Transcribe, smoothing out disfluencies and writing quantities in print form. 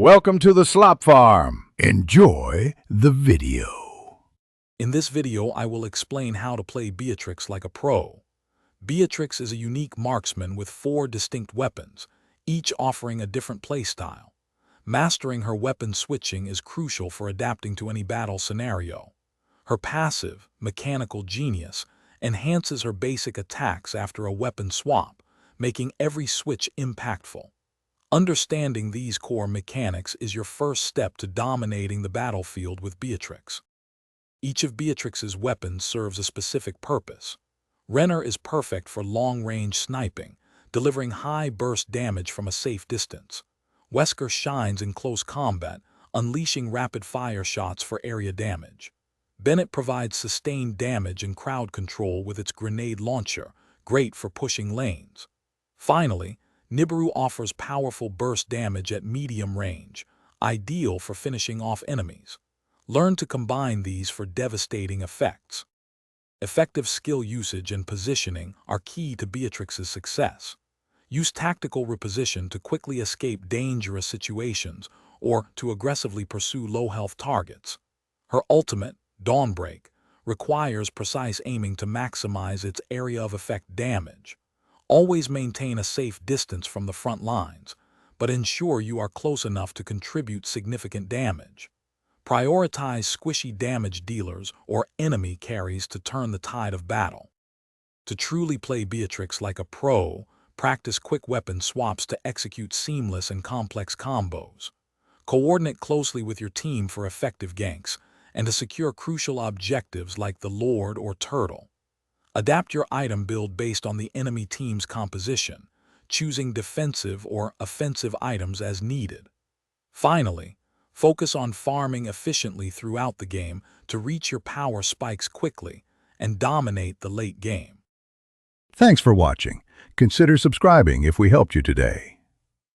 Welcome to the Slop Farm. Enjoy the video. In this video, I will explain how to play Beatrix like a pro. Beatrix is a unique marksman with 4 distinct weapons, each offering a different playstyle. Mastering her weapon switching is crucial for adapting to any battle scenario. Her passive, mechanical genius enhances her basic attacks after a weapon swap, making every switch impactful. Understanding these core mechanics is your first step to dominating the battlefield with Beatrix. Each of Beatrix's weapons serves a specific purpose. Renner is perfect for long-range sniping, delivering high burst damage from a safe distance. Wesker shines in close combat, unleashing rapid-fire shots for area damage. Bennett provides sustained damage and crowd control with its grenade launcher, great for pushing lanes. Finally, Nibiru offers powerful burst damage at medium range, ideal for finishing off enemies. Learn to combine these for devastating effects. Effective skill usage and positioning are key to Beatrix's success. Use tactical reposition to quickly escape dangerous situations or to aggressively pursue low-health targets. Her ultimate, Dawnbreak, requires precise aiming to maximize its area of effect damage. Always maintain a safe distance from the front lines, but ensure you are close enough to contribute significant damage. Prioritize squishy damage dealers or enemy carries to turn the tide of battle. To truly play Beatrix like a pro, practice quick weapon swaps to execute seamless and complex combos. Coordinate closely with your team for effective ganks and to secure crucial objectives like the Lord or Turtle. Adapt your item build based on the enemy team's composition, choosing defensive or offensive items as needed. Finally, focus on farming efficiently throughout the game to reach your power spikes quickly and dominate the late game. Thanks for watching. Consider subscribing if we helped you today.